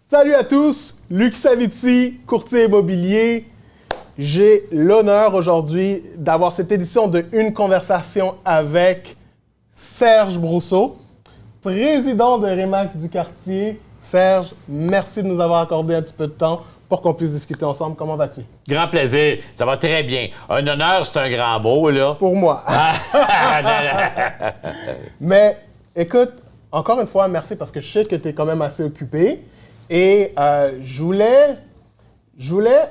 Salut à tous, Luc Saviti, courtier immobilier. J'ai l'honneur aujourd'hui d'avoir cette édition de Une conversation avec Serge Brousseau, président de Remax du quartier. Serge, merci de nous avoir accordé un petit peu de temps pour qu'on puisse discuter ensemble. Comment vas-tu? Grand plaisir. Ça va très bien. Un honneur, c'est un grand mot, là. Pour moi. Mais écoute, encore une fois, merci parce que je sais que tu es quand même assez occupé. Et je voulais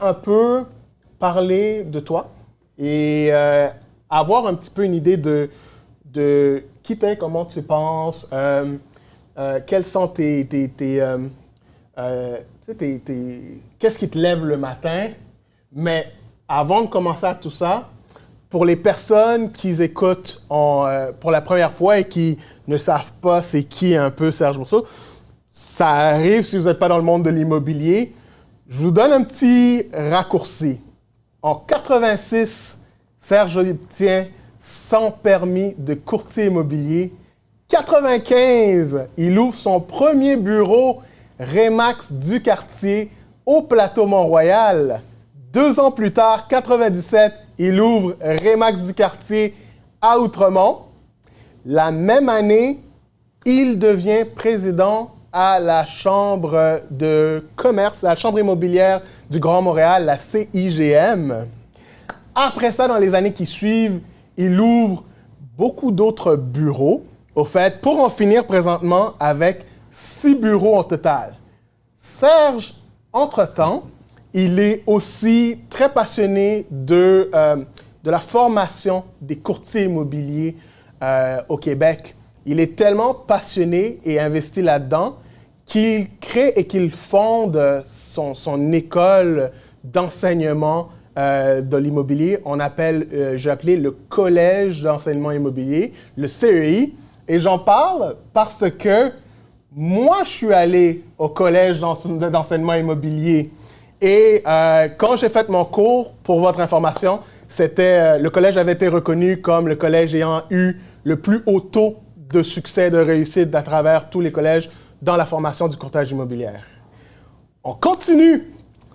un peu parler de toi et avoir un petit peu une idée de qui t'es, comment tu penses, quels sont qu'est-ce qui te lève le matin. Mais avant de commencer à tout ça, pour les personnes qui écoutent pour la première fois et qui ne savent pas c'est qui un peu Serge Brousseau, ça arrive si vous n'êtes pas dans le monde de l'immobilier. Je vous donne un petit raccourci. En 86, Serge obtient son permis de courtier immobilier. 95, il ouvre son premier bureau Remax du quartier au plateau Mont-Royal. 2 ans plus tard, 97, il ouvre Remax du quartier à Outremont. La même année, il devient président à la Chambre de commerce, la Chambre immobilière du Grand Montréal, la CIGM. Après ça, dans les années qui suivent, il ouvre beaucoup d'autres bureaux, au fait, pour en finir présentement avec 6 bureaux en total. Serge, entre-temps, il est aussi très passionné de la formation des courtiers immobiliers au Québec. Il est tellement passionné et investi là-dedans qu'il crée et qu'il fonde son école d'enseignement de l'immobilier. J'ai appelé le Collège d'enseignement immobilier, le CEI. Et j'en parle parce que moi, je suis allé au Collège d'enseignement immobilier. Et quand j'ai fait mon cours, pour votre information, le collège avait été reconnu comme le collège ayant eu le plus haut taux de succès, de réussite à travers tous les collèges dans la formation du courtage immobilier. On continue.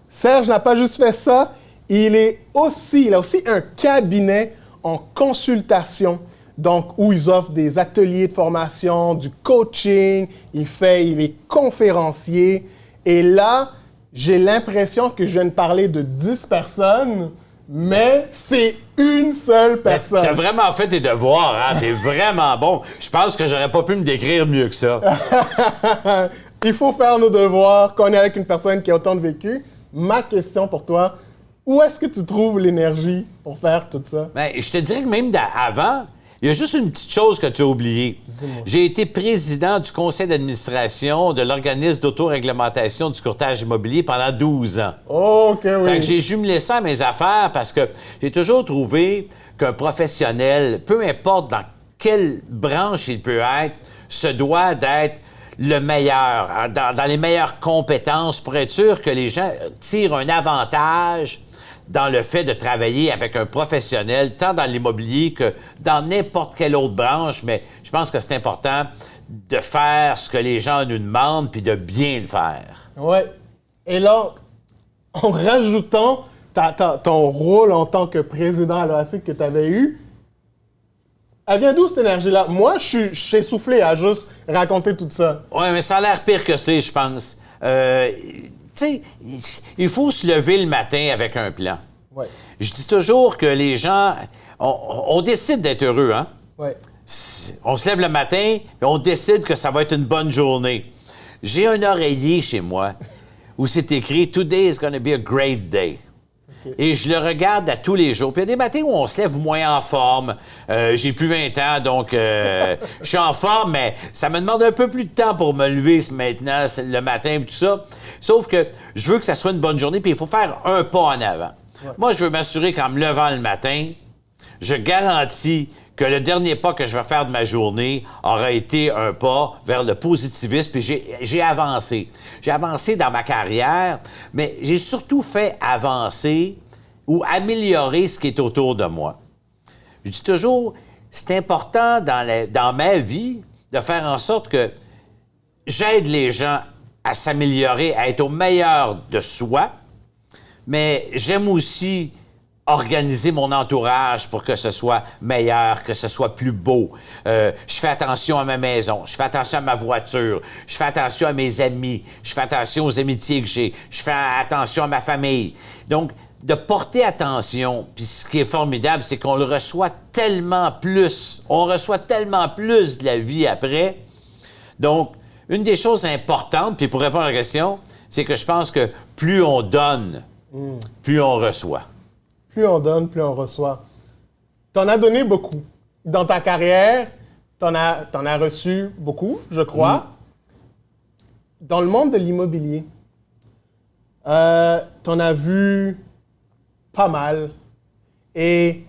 Serge n'a pas juste fait ça, il a aussi un cabinet en consultation, donc où ils offrent des ateliers de formation, du coaching, il est conférencier. Et là, j'ai l'impression que je viens de parler de 10 personnes, mais c'est une seule personne. T'as vraiment fait tes devoirs, hein? T'es vraiment bon. Je pense que j'aurais pas pu me décrire mieux que ça. Il faut faire nos devoirs quand on est avec une personne qui a autant de vécu. Ma question pour toi, où est-ce que tu trouves l'énergie pour faire tout ça? Ben, je te dirais que même avant, il y a juste une petite chose que tu as oubliée. Dis-moi. J'ai été président du conseil d'administration de l'organisme d'autoréglementation du courtage immobilier pendant 12 ans. OK, oui. Fait que j'ai jumelé ça à mes affaires parce que j'ai toujours trouvé qu'un professionnel, peu importe dans quelle branche il peut être, se doit d'être le meilleur, dans les meilleures compétences pour être sûr que les gens tirent un avantage dans le fait de travailler avec un professionnel, tant dans l'immobilier que dans n'importe quelle autre branche, mais je pense que c'est important de faire ce que les gens nous demandent puis de bien le faire. Oui. Et là, en rajoutant ton rôle en tant que président à l'OAC que tu avais eu, elle vient d'où cette énergie-là? Moi, je suis essoufflé à juste raconter tout ça. Oui, mais ça a l'air pire que c'est, je pense. Tu sais, il faut se lever le matin avec un plan. Ouais. Je dis toujours que les gens, on décide d'être heureux, hein? Ouais. On se lève le matin et on décide que ça va être une bonne journée. J'ai un oreiller chez moi où c'est écrit « Today is going to be a great day ». Et je le regarde à tous les jours. Puis il y a des matins où on se lève moins en forme. J'ai plus 20 ans, donc je suis en forme, mais ça me demande un peu plus de temps pour me lever maintenant, le matin et tout ça. Sauf que je veux que ça soit une bonne journée, puis il faut faire un pas en avant. Ouais. Moi, je veux m'assurer qu'en me levant le matin, je garantis que le dernier pas que je vais faire de ma journée aura été un pas vers le positivisme, puis j'ai avancé. J'ai avancé dans ma carrière, mais j'ai surtout fait avancer ou améliorer ce qui est autour de moi. Je dis toujours, c'est important dans ma vie de faire en sorte que j'aide les gens à s'améliorer, à être au meilleur de soi, mais j'aime aussi organiser mon entourage pour que ce soit meilleur, que ce soit plus beau. Je fais attention à ma maison, je fais attention à ma voiture, je fais attention à mes amis, je fais attention aux amitiés que j'ai, je fais attention à ma famille. Donc, de porter attention, puis ce qui est formidable, c'est qu'on le reçoit tellement plus. On reçoit tellement plus de la vie après. Donc, une des choses importantes, puis pour répondre à la question, c'est que je pense que plus on donne, plus on reçoit. Plus on donne, plus on reçoit. T'en as donné beaucoup. Dans ta carrière, t'en as reçu beaucoup, je crois. Dans le monde de l'immobilier, t'en as vu pas mal. Et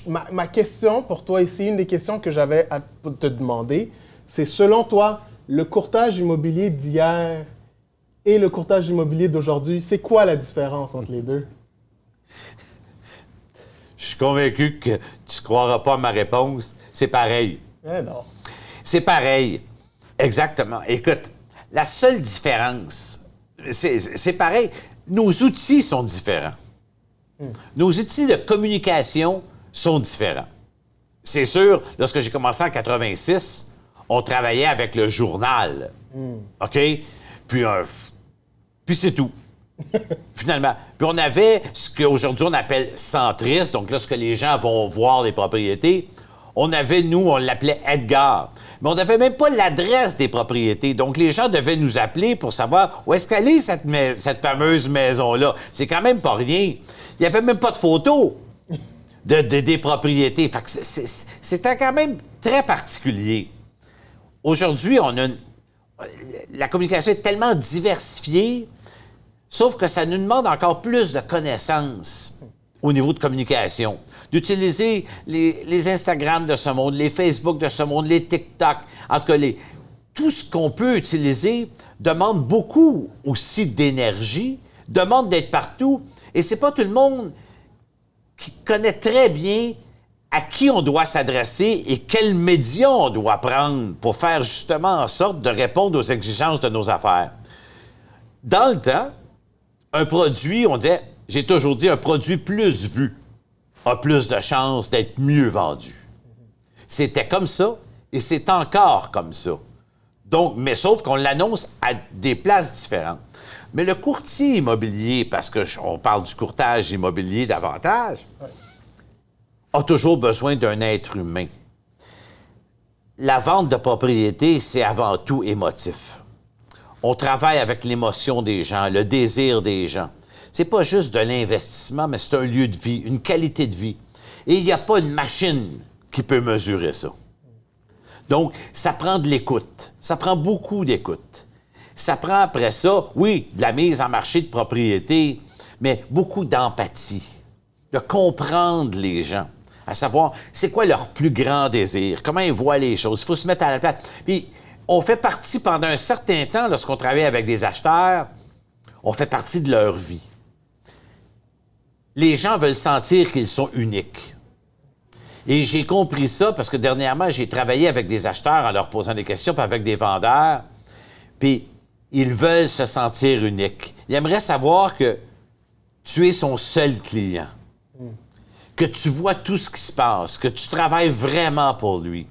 ma question pour toi ici, une des questions que j'avais à te demander, c'est selon toi, le courtage immobilier d'hier et le courtage immobilier d'aujourd'hui, c'est quoi la différence entre les deux? Je suis convaincu que tu ne croiras pas à ma réponse. C'est pareil. Eh non. C'est pareil. Exactement. Écoute, la seule différence, c'est pareil. Nos outils sont différents. Nos outils de communication sont différents. C'est sûr, lorsque j'ai commencé en 86, on travaillait avec le journal. OK? Puis c'est tout. Finalement. Puis on avait ce qu'aujourd'hui on appelle centriste, donc lorsque les gens vont voir les propriétés, on avait, nous, on l'appelait Edgar. Mais on n'avait même pas l'adresse des propriétés. Donc les gens devaient nous appeler pour savoir où est-ce qu'elle est, cette fameuse maison-là. C'est quand même pas rien. Il n'y avait même pas de photos des propriétés. Fait que c'était quand même très particulier. Aujourd'hui, la communication est tellement diversifiée. Sauf que ça nous demande encore plus de connaissances au niveau de communication. D'utiliser les Instagram de ce monde, les Facebook de ce monde, les TikTok. En tout cas, tout ce qu'on peut utiliser demande beaucoup aussi d'énergie, demande d'être partout. Et c'est pas tout le monde qui connaît très bien à qui on doit s'adresser et quels médias on doit prendre pour faire justement en sorte de répondre aux exigences de nos affaires. Dans le temps, un produit, on disait, j'ai toujours dit, un produit plus vu a plus de chances d'être mieux vendu. C'était comme ça et c'est encore comme ça. Donc, mais sauf qu'on l'annonce à des places différentes. Mais le courtier immobilier, parce qu'on parle du courtage immobilier davantage, a toujours besoin d'un être humain. La vente de propriété, c'est avant tout émotif. On travaille avec l'émotion des gens, le désir des gens. C'est pas juste de l'investissement, mais c'est un lieu de vie, une qualité de vie. Et il n'y a pas une machine qui peut mesurer ça. Donc, ça prend de l'écoute. Ça prend beaucoup d'écoute. Ça prend après ça, oui, de la mise en marché de propriété, mais beaucoup d'empathie, de comprendre les gens, à savoir c'est quoi leur plus grand désir, comment ils voient les choses. Il faut se mettre à la place. Puis, on fait partie pendant un certain temps, lorsqu'on travaille avec des acheteurs, on fait partie de leur vie. Les gens veulent sentir qu'ils sont uniques. Et j'ai compris ça parce que dernièrement, j'ai travaillé avec des acheteurs en leur posant des questions, puis avec des vendeurs, puis ils veulent se sentir uniques. Ils aimeraient savoir que tu es son seul client, que tu vois tout ce qui se passe, que tu travailles vraiment pour lui.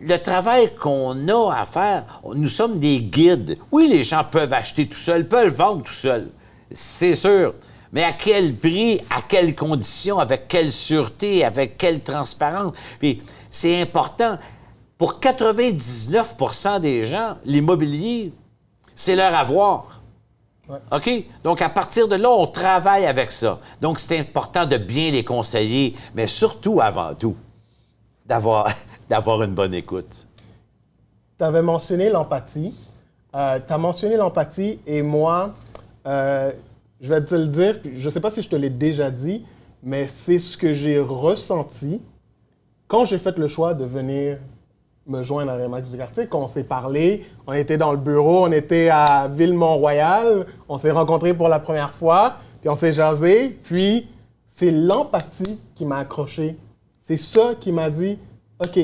Le travail qu'on a à faire, nous sommes des guides. Oui, les gens peuvent acheter tout seuls, peuvent vendre tout seuls, c'est sûr. Mais à quel prix, à quelles conditions, avec quelle sûreté, avec quelle transparence? Puis c'est important. Pour 99 % des gens, l'immobilier, c'est leur avoir. Ouais. OK? Donc, à partir de là, on travaille avec ça. Donc, c'est important de bien les conseiller, mais surtout, avant tout, d'avoir une bonne écoute. Tu avais mentionné l'empathie. Tu as mentionné l'empathie et moi, je vais te le dire, je ne sais pas si je te l'ai déjà dit, mais c'est ce que j'ai ressenti quand j'ai fait le choix de venir me joindre à Remax du quartier. Quand on s'est parlé, on était dans le bureau, on était à Ville-Mont-Royal, on s'est rencontrés pour la première fois, puis on s'est jasé, puis c'est l'empathie qui m'a accroché. C'est ça qui m'a dit, OK,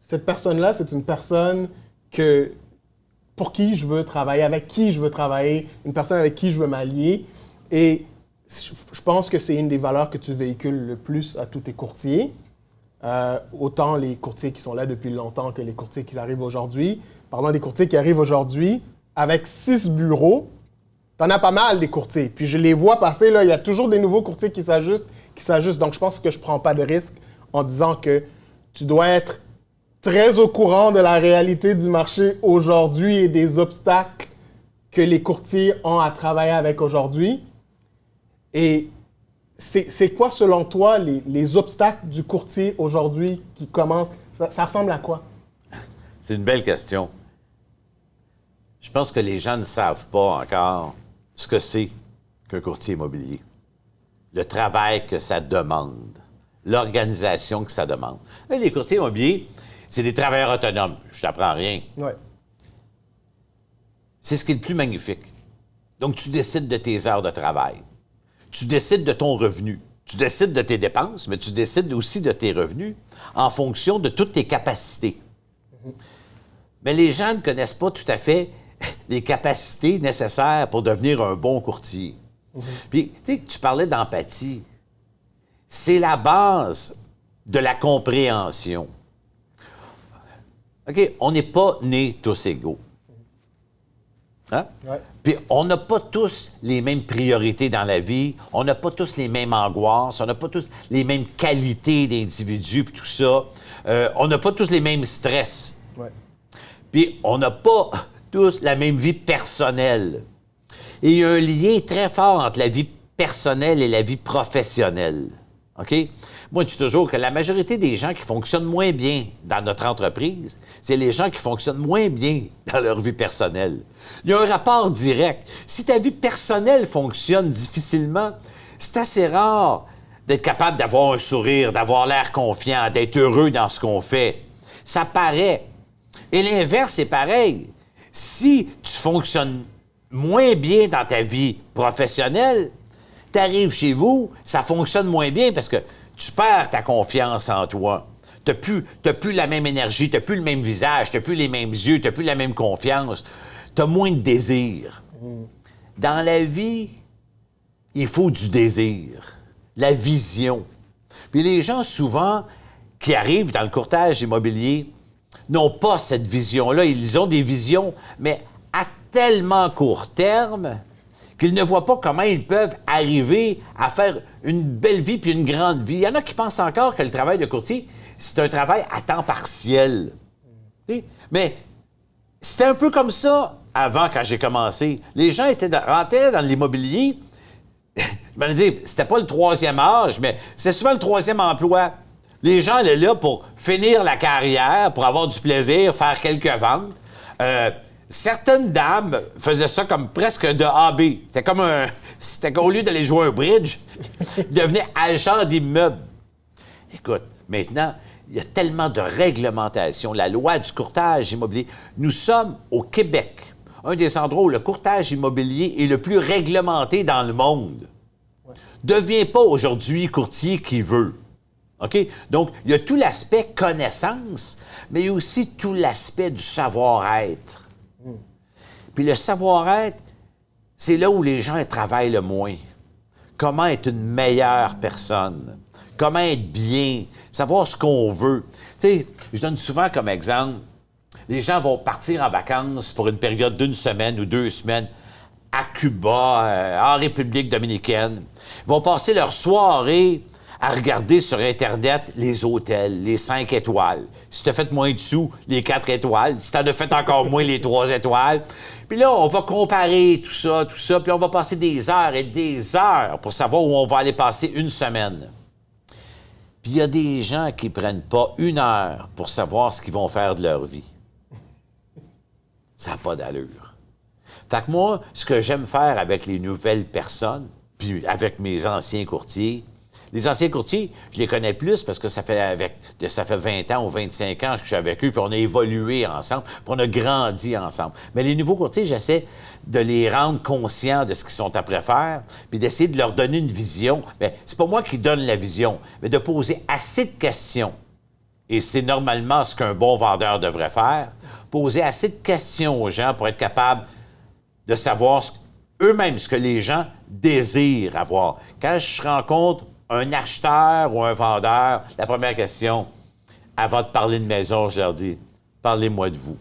cette personne-là, c'est une personne que pour qui je veux travailler, avec qui je veux travailler, une personne avec qui je veux m'allier. Et je pense que c'est une des valeurs que tu véhicules le plus à tous tes courtiers. Autant les courtiers qui sont là depuis longtemps que les courtiers qui arrivent aujourd'hui. Parlant des courtiers qui arrivent aujourd'hui, avec 6 bureaux, t'en as pas mal des courtiers. Puis je les vois passer, là, il y a toujours des nouveaux courtiers qui s'ajustent. Donc je pense que je prends pas de risque en disant que tu dois être très au courant de la réalité du marché aujourd'hui et des obstacles que les courtiers ont à travailler avec aujourd'hui. Et c'est quoi, selon toi, les obstacles du courtier aujourd'hui qui commencent? Ça ressemble à quoi? C'est une belle question. Je pense que les gens ne savent pas encore ce que c'est qu'un courtier immobilier. Le travail que ça demande. L'organisation que ça demande. Et les courtiers immobiliers, c'est des travailleurs autonomes. Je t'apprends rien. Ouais. C'est ce qui est le plus magnifique. Donc, tu décides de tes heures de travail. Tu décides de ton revenu. Tu décides de tes dépenses, mais tu décides aussi de tes revenus en fonction de toutes tes capacités. Mais les gens ne connaissent pas tout à fait les capacités nécessaires pour devenir un bon courtier. Puis, tu sais, tu parlais d'empathie. C'est la base de la compréhension. OK? On n'est pas nés tous égaux. Hein? Ouais. Puis on n'a pas tous les mêmes priorités dans la vie, on n'a pas tous les mêmes angoisses, on n'a pas tous les mêmes qualités d'individus, puis tout ça. On n'a pas tous les mêmes stress. Ouais. Puis on n'a pas tous la même vie personnelle. Et il y a un lien très fort entre la vie personnelle et la vie professionnelle. OK? Moi, je dis toujours que la majorité des gens qui fonctionnent moins bien dans notre entreprise, c'est les gens qui fonctionnent moins bien dans leur vie personnelle. Il y a un rapport direct. Si ta vie personnelle fonctionne difficilement, c'est assez rare d'être capable d'avoir un sourire, d'avoir l'air confiant, d'être heureux dans ce qu'on fait. Ça paraît. Et l'inverse est pareil. Si tu fonctionnes moins bien dans ta vie professionnelle, tu arrives chez vous, ça fonctionne moins bien parce que tu perds ta confiance en toi. Tu n'as plus la même énergie, tu n'as plus le même visage, tu n'as plus les mêmes yeux, tu n'as plus la même confiance. Tu as moins de désir. Dans la vie, il faut du désir, la vision. Puis les gens, souvent, qui arrivent dans le courtage immobilier, n'ont pas cette vision-là. Ils ont des visions, mais à tellement court terme qu'ils ne voient pas comment ils peuvent arriver à faire une belle vie puis une grande vie. Il y en a qui pensent encore que le travail de courtier, c'est un travail à temps partiel. Mais c'était un peu comme ça avant, quand j'ai commencé. Les gens rentraient dans l'immobilier. Je me dis, c'était pas le 3e âge, mais c'est souvent le 3e emploi. Les gens allaient là pour finir la carrière, pour avoir du plaisir, faire quelques ventes. Certaines dames faisaient ça comme presque de AB. C'était qu'au lieu d'aller jouer un bridge, ils devenaient agents d'immeubles. Écoute, maintenant, il y a tellement de réglementations. La loi du courtage immobilier. Nous sommes au Québec, un des endroits où le courtage immobilier est le plus réglementé dans le monde. Ouais. Deviens pas aujourd'hui courtier qui veut. OK? Donc, il y a tout l'aspect connaissance, mais il y a aussi tout l'aspect du savoir-être. Puis le savoir-être, c'est là où les gens travaillent le moins. Comment être une meilleure personne? Comment être bien? Savoir ce qu'on veut. Tu sais, je donne souvent comme exemple, les gens vont partir en vacances pour une période d'1 semaine ou 2 semaines à Cuba, en République dominicaine. Ils vont passer leur soirée à regarder sur Internet les hôtels, les 5 étoiles. Si tu as fait moins de sous, les 4 étoiles. Si tu en as fait encore moins, les 3 étoiles. Puis là, on va comparer tout ça, puis on va passer des heures et des heures pour savoir où on va aller passer 1 semaine. Puis il y a des gens qui ne prennent pas 1 heure pour savoir ce qu'ils vont faire de leur vie. Ça n'a pas d'allure. Fait que moi, ce que j'aime faire avec les nouvelles personnes, puis avec mes anciens courtiers, les anciens courtiers, je les connais plus parce que ça fait 20 ans ou 25 ans que je suis avec eux, puis on a évolué ensemble, puis on a grandi ensemble. Mais les nouveaux courtiers, j'essaie de les rendre conscients de ce qu'ils sont après faire, puis d'essayer de leur donner une vision. Bien, c'est pas moi qui donne la vision, mais de poser assez de questions. Et c'est normalement ce qu'un bon vendeur devrait faire, poser assez de questions aux gens pour être capable de savoir eux-mêmes ce que les gens désirent avoir. Quand je rencontre un acheteur ou un vendeur, la première question, avant de parler de maison, je leur dis, parlez-moi de vous.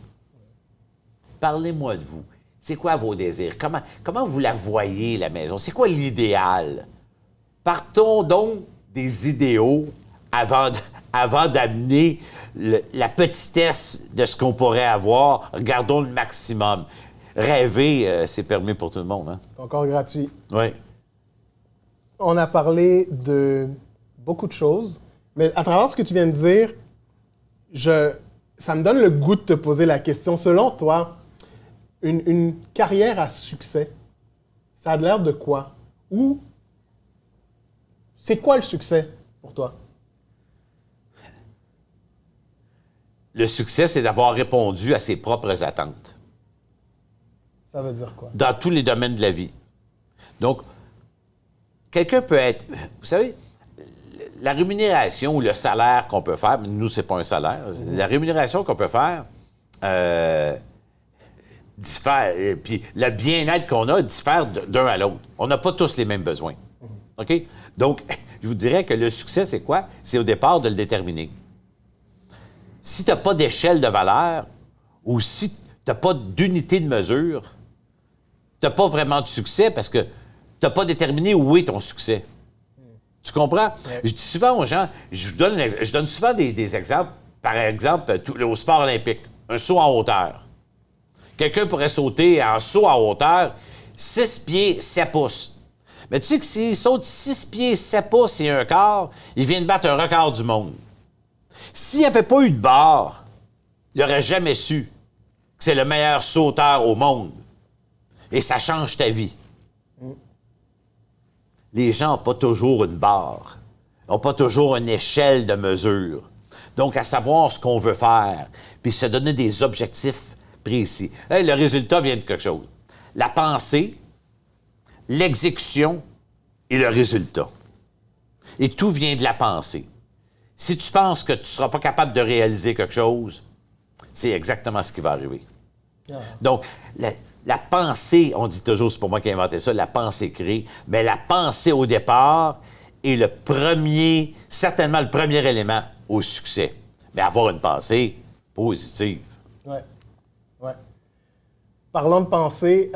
Parlez-moi de vous. C'est quoi vos désirs? Comment vous la voyez, la maison? C'est quoi l'idéal? Partons donc des idéaux avant d'amener la petitesse de ce qu'on pourrait avoir. Regardons le maximum. Rêver, c'est permis pour tout le monde. Hein? Encore gratuit. Oui. On a parlé de beaucoup de choses, mais à travers ce que tu viens de dire, ça me donne le goût de te poser la question. Selon toi, une carrière à succès, ça a l'air de quoi? Ou c'est quoi le succès pour toi? Le succès, c'est d'avoir répondu à ses propres attentes. Ça veut dire quoi? Dans tous les domaines de la vie. Donc, quelqu'un peut être... Vous savez, la rémunération ou le salaire qu'on peut faire, nous, c'est pas un salaire, la rémunération qu'on peut faire diffère, puis le bien-être qu'on a diffère d'un à l'autre. On n'a pas tous les mêmes besoins. OK? Donc, je vous dirais que le succès, c'est quoi? C'est au départ de le déterminer. Si tu n'as pas d'échelle de valeur ou si tu n'as pas d'unité de mesure, tu n'as pas vraiment de succès parce que tu n'as pas déterminé où est ton succès. Tu comprends? Ouais. Je dis souvent aux gens, je donne souvent des exemples, par exemple, au sport olympique, un saut en hauteur. Quelqu'un pourrait sauter en saut en hauteur 6 pieds, 7 pouces. Mais tu sais que s'il saute 6 pieds, 7 pouces et un quart, il vient de battre un record du monde. S'il n'y avait pas eu de barre, il n'aurait jamais su que c'est le meilleur sauteur au monde. Et ça change ta vie. Les gens n'ont pas toujours une barre, n'ont pas toujours une échelle de mesure. Donc, à savoir ce qu'on veut faire, puis se donner des objectifs précis. Hey, le résultat vient de quelque chose. La pensée, l'exécution et le résultat. Et tout vient de la pensée. Si tu penses que tu ne seras pas capable de réaliser quelque chose, c'est exactement ce qui va arriver. Yeah. Donc, la pensée, on dit toujours, c'est pour moi qui ai inventé ça, la pensée crée, mais la pensée au départ est certainement le premier élément au succès. Mais avoir une pensée positive. Oui. Ouais. Parlons de pensée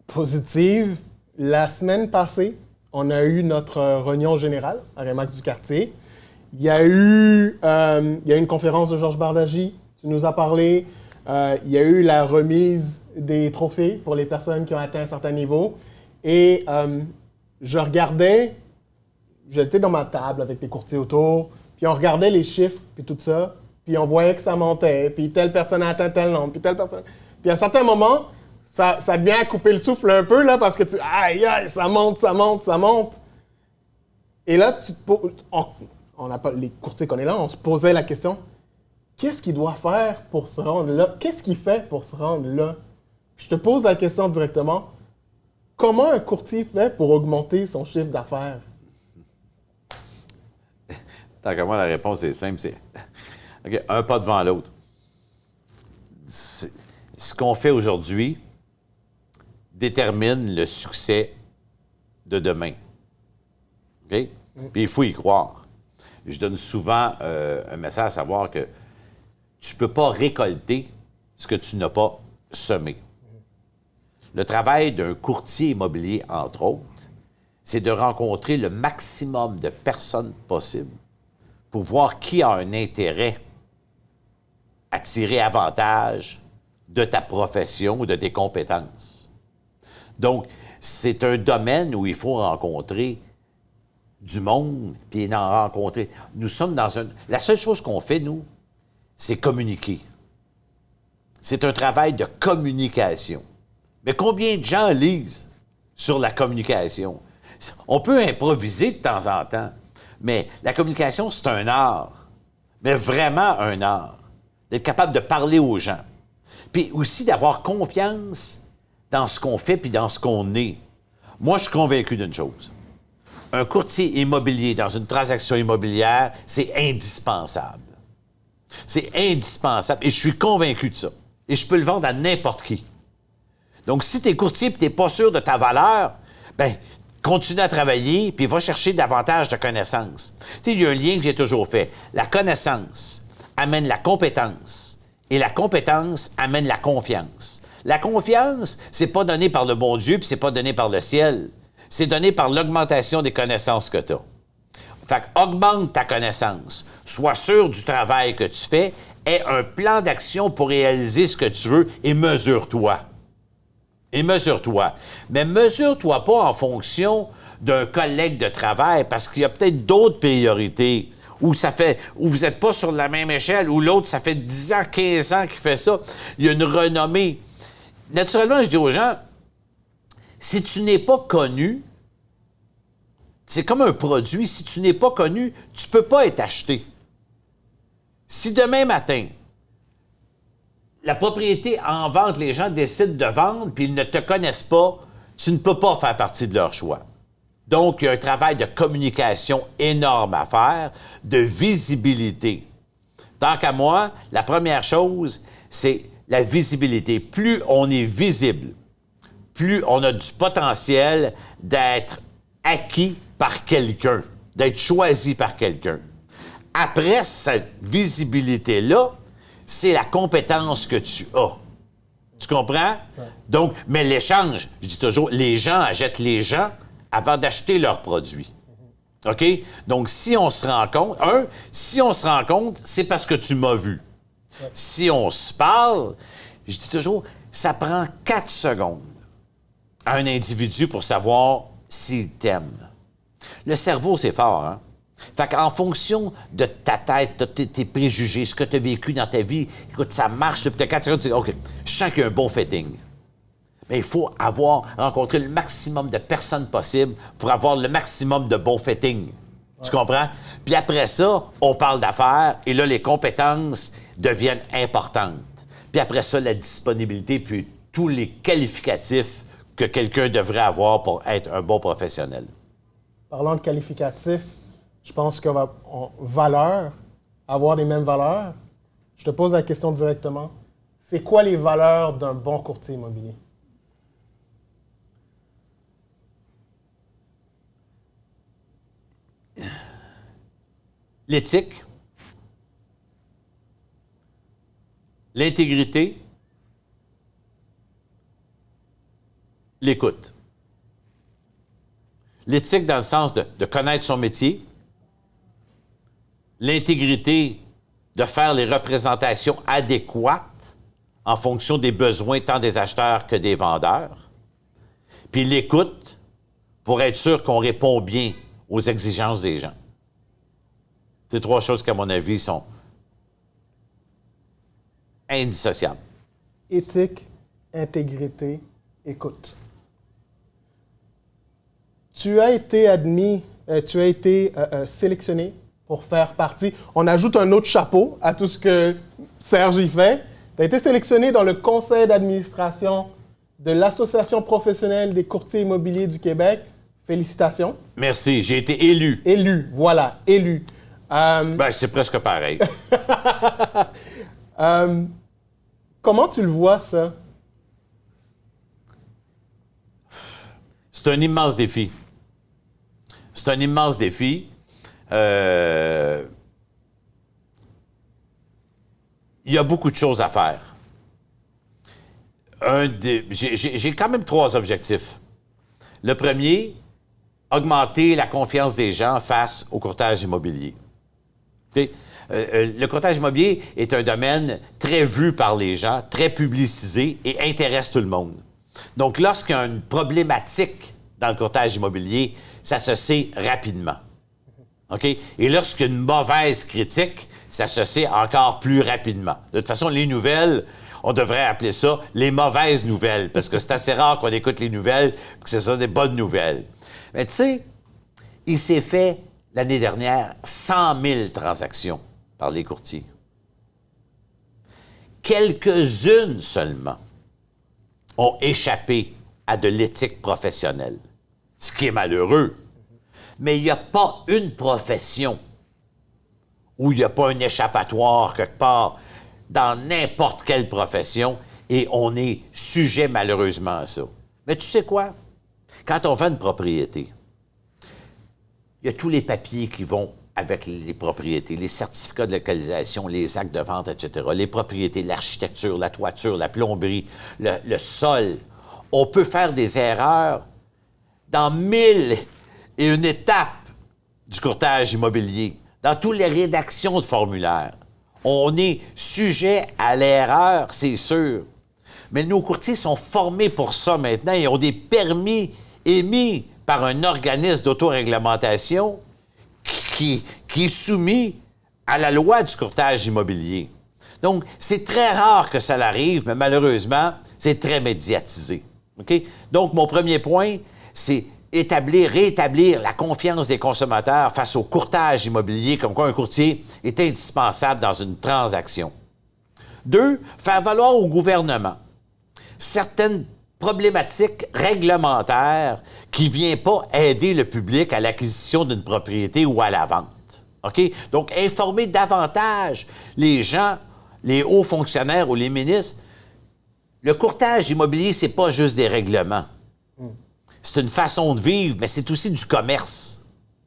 positive. La semaine passée, on a eu notre réunion générale à Remax du quartier. Il y a eu une conférence de Georges Bardagy, tu nous as parlé. Il y a eu la remise des trophées pour les personnes qui ont atteint un certain niveau. Et j'étais dans ma table avec des courtiers autour, puis on regardait les chiffres, puis tout ça, puis on voyait que ça montait, puis telle personne a atteint tel nombre, puis telle personne... Puis à un certain moment, ça devient à couper le souffle un peu, là, parce que aïe, ça monte, ça monte, ça monte. Et là, les courtiers qu'on est là, on se posait la question, qu'est-ce qu'il doit faire pour se rendre là? Qu'est-ce qu'il fait pour se rendre là? Je te pose la question directement. Comment un courtier fait pour augmenter son chiffre d'affaires? Tant que moi, la réponse est simple, c'est okay, un pas devant l'autre. Ce qu'on fait aujourd'hui détermine le succès de demain. OK? Puis il faut y croire. Je donne souvent un message à savoir que tu ne peux pas récolter ce que tu n'as pas semé. Le travail d'un courtier immobilier, entre autres, c'est de rencontrer le maximum de personnes possibles pour voir qui a un intérêt à tirer avantage de ta profession ou de tes compétences. Donc, c'est un domaine où il faut rencontrer du monde, puis en rencontrer. Nous sommes dans un... La seule chose qu'on fait, nous, c'est communiquer. C'est un travail de communication. Mais combien de gens lisent sur la communication? On peut improviser de temps en temps, mais la communication, c'est un art. Mais vraiment un art. D'être capable de parler aux gens. Puis aussi d'avoir confiance dans ce qu'on fait puis dans ce qu'on est. Moi, je suis convaincu d'une chose. Un courtier immobilier dans une transaction immobilière, c'est indispensable. C'est indispensable et je suis convaincu de ça. et je peux le vendre à n'importe qui. Donc, si tu es courtier et tu n'es pas sûr de ta valeur, bien, continue à travailler puis va chercher davantage de connaissances. Tu sais, il y a un lien que j'ai toujours fait. La connaissance amène la compétence et la compétence amène la confiance. La confiance, c'est pas donné par le bon Dieu puis c'est pas donné par le ciel. C'est donné par l'augmentation des connaissances que tu as. Fait que augmente ta connaissance. Sois sûr du travail que tu fais. Aie un plan d'action pour réaliser ce que tu veux et mesure-toi. Et mesure-toi. Mais mesure-toi pas en fonction d'un collègue de travail parce qu'il y a peut-être d'autres priorités où vous n'êtes pas sur la même échelle, ou l'autre, ça fait 10 ans, 15 ans qu'il fait ça. Il y a une renommée. Naturellement, je dis aux gens, si tu n'es pas connu, c'est comme un produit. Si tu n'es pas connu, tu ne peux pas être acheté. Si demain matin, la propriété en vente, les gens décident de vendre, puis ils ne te connaissent pas, tu ne peux pas faire partie de leur choix. Donc, il y a un travail de communication énorme à faire, de visibilité. Tant qu'à moi, la première chose, c'est la visibilité. Plus on est visible, plus on a du potentiel d'être acquis par quelqu'un, d'être choisi par quelqu'un. Après cette visibilité-là, c'est la compétence que tu as. Tu comprends? Ouais. Donc, mais l'échange, je dis toujours, les gens achètent les gens avant d'acheter leurs produits. OK? Donc, si on se rend compte, c'est parce que tu m'as vu. Ouais. Si on se parle, je dis toujours, ça prend 4 secondes à un individu pour savoir s'il t'aime. Le cerveau, c'est fort, hein? Fait qu'en fonction de ta tête, de tes préjugés, ce que tu as vécu dans ta vie, écoute, ça marche, depuis 4 secondes, tu dis, OK, je sens qu'il y a un bon fitting. Mais il faut rencontré le maximum de personnes possibles pour avoir le maximum de bon fitting. Ouais. Tu comprends? Puis après ça, on parle d'affaires et là, les compétences deviennent importantes. Puis après ça, la disponibilité, puis tous les qualificatifs que quelqu'un devrait avoir pour être un bon professionnel. Parlant de qualificatifs, je pense qu'on va, valeurs, avoir les mêmes valeurs. Je te pose la question directement. C'est quoi les valeurs d'un bon courtier immobilier? L'éthique, l'intégrité, l'écoute. L'éthique dans le sens de connaître son métier, l'intégrité, de faire les représentations adéquates en fonction des besoins tant des acheteurs que des vendeurs, puis l'écoute pour être sûr qu'on répond bien aux exigences des gens. C'est 3 choses qui, à mon avis, sont indissociables. Éthique, intégrité, écoute. Tu as été sélectionné pour faire partie. On ajoute un autre chapeau à tout ce que Serge y fait. Tu as été sélectionné dans le conseil d'administration de l'Association professionnelle des courtiers immobiliers du Québec. Félicitations. Merci, j'ai été élu. Élu, voilà, élu. C'est presque pareil. Comment tu le vois, ça? C'est un immense défi. C'est un immense défi. Il y a beaucoup de choses à faire. J'ai quand même 3 objectifs. Le premier, augmenter la confiance des gens face au courtage immobilier. Le courtage immobilier est un domaine très vu par les gens, très publicisé et intéresse tout le monde. Donc, lorsqu'il y a une problématique dans le courtage immobilier, ça se sait rapidement. OK? Et lorsqu'il y a une mauvaise critique, ça se sait encore plus rapidement. De toute façon, les nouvelles, on devrait appeler ça les mauvaises nouvelles, parce que c'est assez rare qu'on écoute les nouvelles et que ce soit des bonnes nouvelles. Mais tu sais, il s'est fait, l'année dernière, 100 000 transactions par les courtiers. Quelques-unes seulement ont échappé à de l'éthique professionnelle, ce qui est malheureux. Mais il n'y a pas une profession où il n'y a pas un échappatoire quelque part. dans n'importe quelle profession et on est sujet malheureusement à ça. Mais tu sais quoi? Quand on vend une propriété, il y a tous les papiers qui vont avec les propriétés, les certificats de localisation, les actes de vente, etc., les propriétés, l'architecture, la toiture, la plomberie, le sol. On peut faire des erreurs dans 1000 et une étapes du courtage immobilier, dans toutes les rédactions de formulaires. On est sujet à l'erreur, c'est sûr. Mais nos courtiers sont formés pour ça maintenant. Ils ont des permis émis par un organisme d'autoréglementation qui est soumis à la loi du courtage immobilier. Donc, c'est très rare que ça arrive, mais malheureusement, c'est très médiatisé. OK? Donc, mon premier point, c'est rétablir la confiance des consommateurs face au courtage immobilier, comme quoi un courtier est indispensable dans une transaction. 2, faire valoir au gouvernement certaines problématiques réglementaires qui ne viennent pas aider le public à l'acquisition d'une propriété ou à la vente. OK? Donc, informer davantage les gens, les hauts fonctionnaires ou les ministres. Le courtage immobilier, ce n'est pas juste des règlements. C'est une façon de vivre, mais c'est aussi du commerce.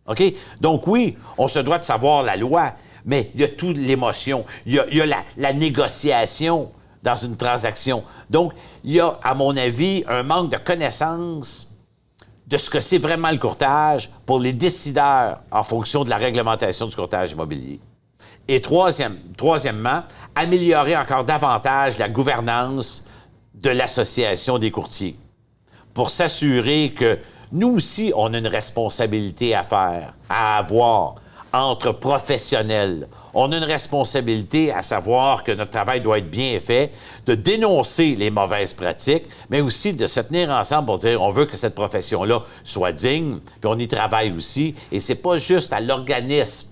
OK? Donc, oui, on se doit de savoir la loi, mais il y a toute l'émotion, il y a la négociation dans une transaction. Donc, il y a, à mon avis, un manque de connaissance de ce que c'est vraiment le courtage pour les décideurs en fonction de la réglementation du courtage immobilier. Et troisièmement, améliorer encore davantage la gouvernance de l'association des courtiers pour s'assurer que nous aussi, on a une responsabilité à avoir entre professionnels. On a une responsabilité à savoir que notre travail doit être bien fait, de dénoncer les mauvaises pratiques, mais aussi de se tenir ensemble pour dire on veut que cette profession-là soit digne, puis on y travaille aussi. Et c'est pas juste à l'organisme,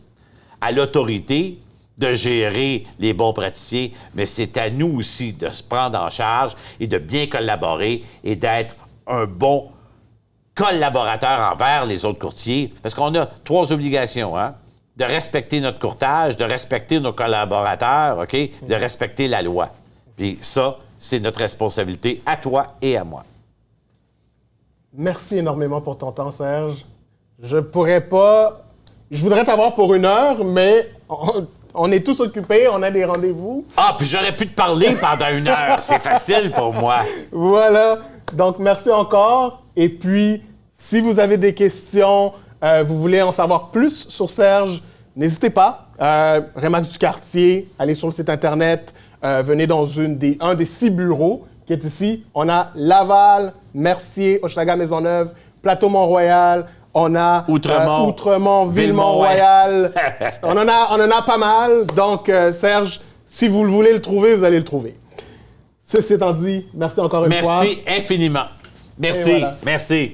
à l'autorité de gérer les bons praticiens, mais c'est à nous aussi de se prendre en charge et de bien collaborer et d'être un bon collaborateur envers les autres courtiers. Parce qu'on a 3 obligations, hein? De respecter notre courtage, de respecter nos collaborateurs, OK? De respecter la loi. Puis ça, c'est notre responsabilité à toi et à moi. Merci énormément pour ton temps, Serge. Je voudrais t'avoir pour 1 heure, mais on est tous occupés, on a des rendez-vous. Ah, puis j'aurais pu te parler pendant 1 heure. C'est facile pour moi. Voilà. Donc, merci encore. Et puis, si vous avez des questions, vous voulez en savoir plus sur Serge, n'hésitez pas. Remax du quartier, allez sur le site Internet, venez dans un des 6 bureaux qui est ici. On a Laval, Mercier, Hochelaga, Maisonneuve, Plateau-Mont-Royal, on a Outremont, Ville-Mont-Royal. on en a pas mal. Donc, Serge, si vous voulez le trouver, vous allez le trouver. Ceci étant dit, merci encore une fois. Merci infiniment. Merci. Voilà. Merci.